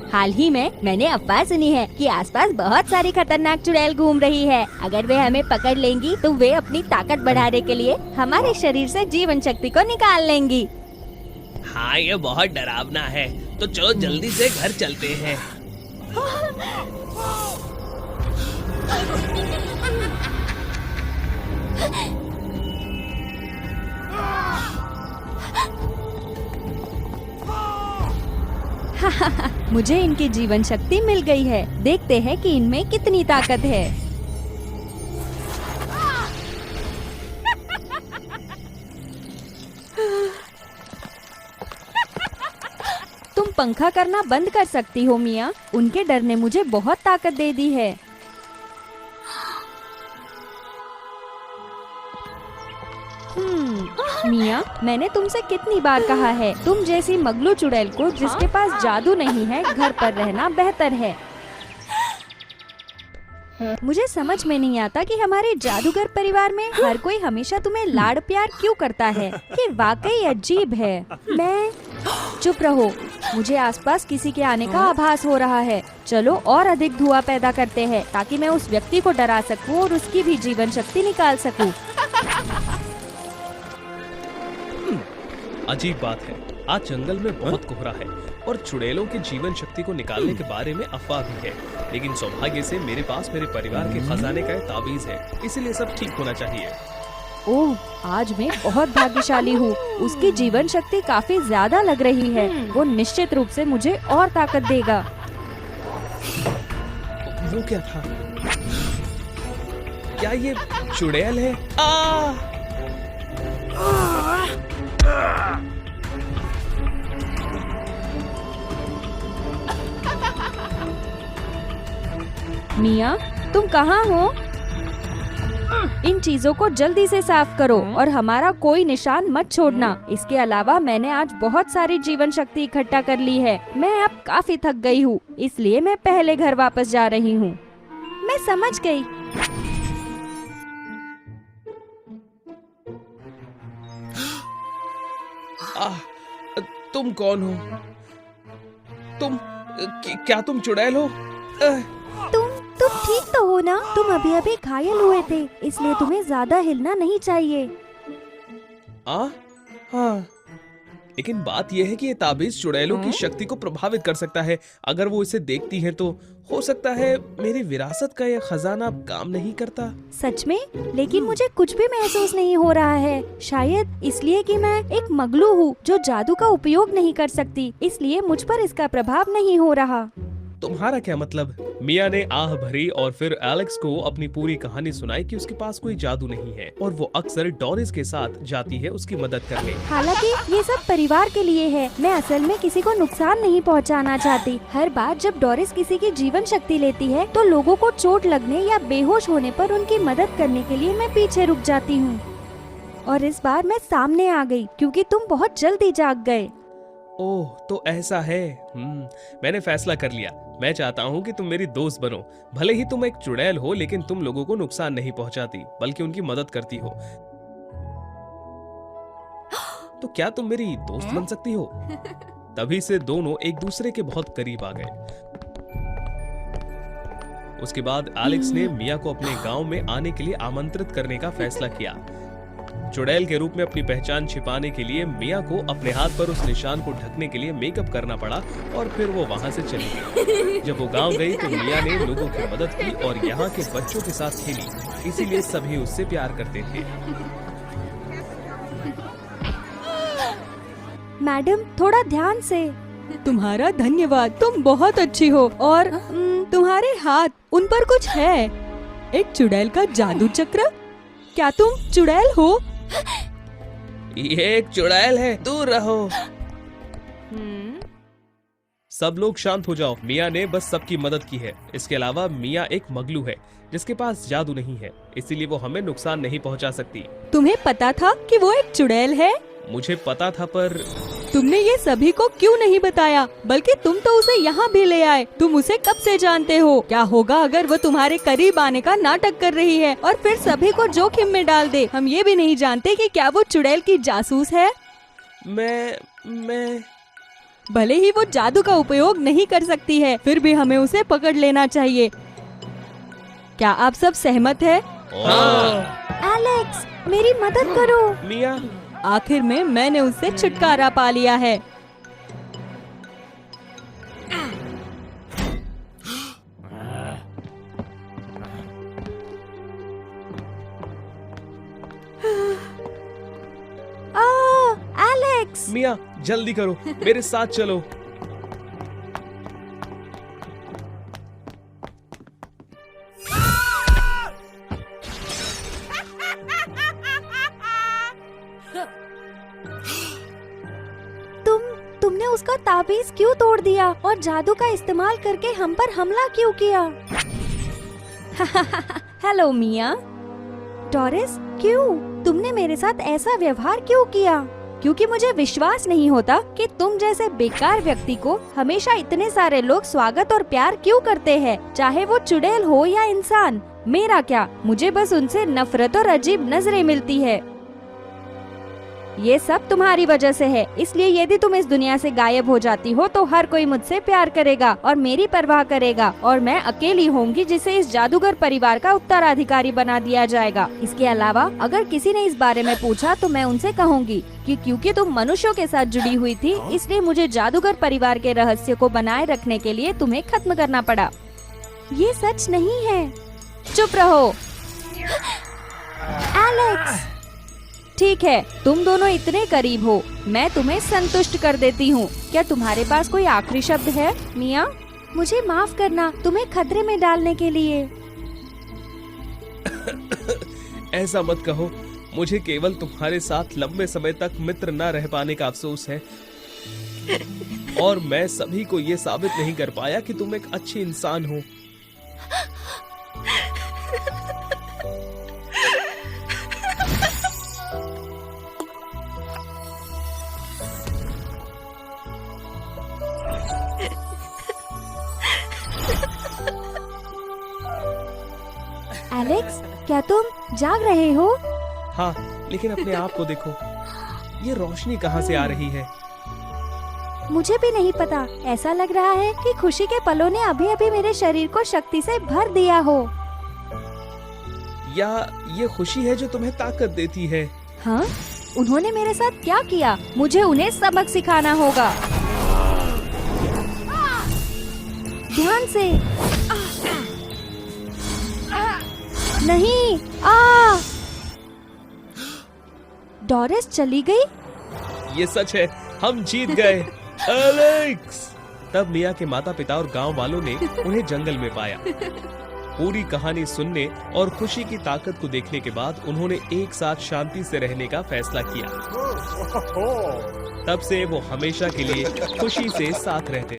हाल ही में मैंने अफवाह सुनी है कि आसपास बहुत सारी खतरनाक चुड़ैल घूम रही है। अगर वे हमें पकड़ लेंगी तो वे अपनी ताकत बढ़ाने के लिए हमारे शरीर से जीवन शक्ति को निकाल लेंगी। हाँ, ये बहुत डरावना है। तो चलो जल्दी से घर चलते हैं। मुझे इनकी जीवन शक्ति मिल गई है। देखते हैं कि इनमें कितनी ताकत है। तुम पंखा करना बंद कर सकती हो मिया। उनके डर ने मुझे बहुत ताकत दे दी है। मिया, मैंने तुमसे कितनी बार कहा है, तुम जैसी मगलू चुड़ैल को जिसके पास जादू नहीं है घर पर रहना बेहतर है। मुझे समझ में नहीं आता कि हमारे जादूगर परिवार में हर कोई हमेशा तुम्हें लाड़ प्यार क्यों करता है। ये वाकई अजीब है। मैं चुप रहो, मुझे आसपास किसी के आने का आभास हो रहा है। चलो और अधिक धुआं पैदा करते हैं ताकि मैं उस व्यक्ति को डरा सकूं और उसकी भी जीवन शक्ति निकाल सकूं। अजीब बात है, आज जंगल में बहुत कोहरा है और चुड़ैलों की जीवन शक्ति को निकालने के बारे में अफवाह भी है। लेकिन सौभाग्य से मेरे पास मेरे परिवार के खजाने का एक ताबीज है, इसीलिए सब ठीक होना चाहिए। ओह, आज मैं बहुत भाग्यशाली हूँ। उसकी जीवन शक्ति काफी ज्यादा लग रही है। वो निश्चित रूप से मुझे और ताकत देगा। वो क्या था? क्या ये चुड़ैल है? मिया, तुम कहाँ हो? इन चीजों को जल्दी से साफ करो और हमारा कोई निशान मत छोड़ना। इसके अलावा मैंने आज बहुत सारी जीवन शक्ति इकट्ठा कर ली है। मैं अब काफी थक गई हूँ, इसलिए मैं पहले घर वापस जा रही हूँ। मैं समझ गई। तुम कौन हो? क्या तुम चुड़ैल हो? तुम ठीक तो हो ना? तुम अभी अभी घायल हुए थे, इसलिए तुम्हें ज्यादा हिलना नहीं चाहिए। हाँ, लेकिन बात यह है कि ये ताबीज चुड़ैलों की शक्ति को प्रभावित कर सकता है। अगर वो इसे देखती हैं तो हो सकता है मेरी विरासत का यह खजाना अब काम नहीं करता। सच में? लेकिन मुझे कुछ भी महसूस नहीं हो रहा है। शायद इसलिए कि मैं एक मगलू हूँ जो जादू का उपयोग नहीं कर सकती, इसलिए मुझ पर इसका प्रभाव नहीं हो रहा। तुम्हारा क्या मतलब? मिया ने आह भरी और फिर एलेक्स को अपनी पूरी कहानी सुनाई कि उसके पास कोई जादू नहीं है और वो अक्सर डोरिस के साथ जाती है उसकी मदद करने। हालांकि ये सब परिवार के लिए है। मैं असल में किसी को नुकसान नहीं पहुंचाना चाहती। हर बार जब डोरिस किसी की जीवन शक्ति लेती है तो लोगों को चोट लगने या बेहोश होने पर उनकी मदद करने के लिए मैं पीछे रुक जाती हूँ। और इस बार मैं सामने आ गई क्योंकि तुम बहुत जल्दी जाग गए। ओह, तो ऐसा है। मैंने फैसला कर लिया। मैं चाहता हूँ कि तुम मेरी दोस्त बनो। भले ही तुम एक चुड़ैल हो, लेकिन तुम लोगों को नुकसान नहीं पहुँचाती बल्कि उनकी मदद करती हो। तो क्या तुम मेरी दोस्त बन सकती हो? तभी से दोनों एक दूसरे के बहुत करीब आ गए। उसके बाद एलेक्स ने मिया को अपने गांव में आने के लिए आमंत्रित करने का फैसला किया। चुड़ैल के रूप में अपनी पहचान छिपाने के लिए मिया को अपने हाथ पर उस निशान को ढकने के लिए मेकअप करना पड़ा और फिर वो वहां से चली गई। जब वो गांव गई तो मिया ने लोगों की मदद की और यहाँ के बच्चों के साथ खेली, इसीलिए सभी उससे प्यार करते थे। मैडम, थोड़ा ध्यान से। तुम्हारा धन्यवाद, तुम बहुत अच्छी हो। और तुम्हारे हाथ, उन पर कुछ है। एक चुड़ैल का जादू चक्र? क्या तुम चुड़ैल हो? ये एक चुड़ैल है, दूर रहो। सब लोग शांत हो जाओ। मिया ने बस सबकी मदद की है। इसके अलावा मिया एक मगलू है जिसके पास जादू नहीं है, इसीलिए वो हमें नुकसान नहीं पहुंचा सकती। तुम्हें पता था कि वो एक चुड़ैल है? मुझे पता था, पर तुमने ये सभी को क्यों नहीं बताया? बल्कि तुम तो उसे यहाँ भी ले आए। तुम उसे कब से जानते हो? क्या होगा अगर वो तुम्हारे करीब आने का नाटक कर रही है और फिर सभी को जोखिम में डाल दे? हम ये भी नहीं जानते कि क्या वो चुड़ैल की जासूस है। भले ही वो जादू का उपयोग नहीं कर सकती है, फिर भी हमें उसे पकड़ लेना चाहिए। क्या आप सब सहमत है? एलेक्स, मेरी मदद करो। मिया, आखिर में मैंने उससे छुटकारा पा लिया है। एलेक्स, मिया जल्दी करो, मेरे साथ चलो। तुमने उसका ताबीज क्यों तोड़ दिया और जादू का इस्तेमाल करके हम पर हमला क्यों किया? हेलो मिया। डोरिस, क्यों तुमने मेरे साथ ऐसा व्यवहार क्यों किया? क्योंकि मुझे विश्वास नहीं होता कि तुम जैसे बेकार व्यक्ति को हमेशा इतने सारे लोग स्वागत और प्यार क्यों करते हैं, चाहे वो चुड़ैल हो या इंसान। मेरा क्या, मुझे बस उनसे नफरत और अजीब नजरें मिलती है। ये सब तुम्हारी वजह से है, इसलिए यदि तुम इस दुनिया से गायब हो जाती हो तो हर कोई मुझसे प्यार करेगा और मेरी परवाह करेगा, और मैं अकेली होंगी जिसे इस जादूगर परिवार का उत्तराधिकारी बना दिया जाएगा। इसके अलावा अगर किसी ने इस बारे में पूछा तो मैं उनसे कहूँगी कि क्योंकि तुम मनुष्यों के साथ जुड़ी हुई थी, इसलिए मुझे जादूगर परिवार के रहस्य को बनाए रखने के लिए तुम्हें खत्म करना पड़ा। ये सच नहीं है। चुप रहो। एलेक्स, ठीक है, तुम दोनों इतने करीब हो, मैं तुम्हें संतुष्ट कर देती हूँ। क्या तुम्हारे पास कोई आखिरी शब्द है? मिया, मुझे माफ करना तुम्हें खतरे में डालने के लिए। ऐसा मत कहो, मुझे केवल तुम्हारे साथ लंबे समय तक मित्र न रह पाने का अफसोस है, और मैं सभी को ये साबित नहीं कर पाया कि तुम एक अच्छी इंसान हो। एलेक्स, क्या तुम जाग रहे हो? हाँ, लेकिन अपने आप को देखो, ये रोशनी कहाँ से आ रही है? मुझे भी नहीं पता, ऐसा लग रहा है कि खुशी के पलों ने अभी अभी मेरे शरीर को शक्ति से भर दिया हो। या ये खुशी है जो तुम्हें ताकत देती है? हाँ, उन्होंने मेरे साथ क्या किया? मुझे उन्हें सबक सिखाना होगा। ध्यान से। नहीं, डोरिस चली गई। ये सच है, हम जीत गए। एलेक्स! तब मिया के माता पिता और गांव वालों ने उन्हें जंगल में पाया। पूरी कहानी सुनने और खुशी की ताकत को देखने के बाद उन्होंने एक साथ शांति से रहने का फैसला किया। तब से वो हमेशा के लिए खुशी से साथ रहते।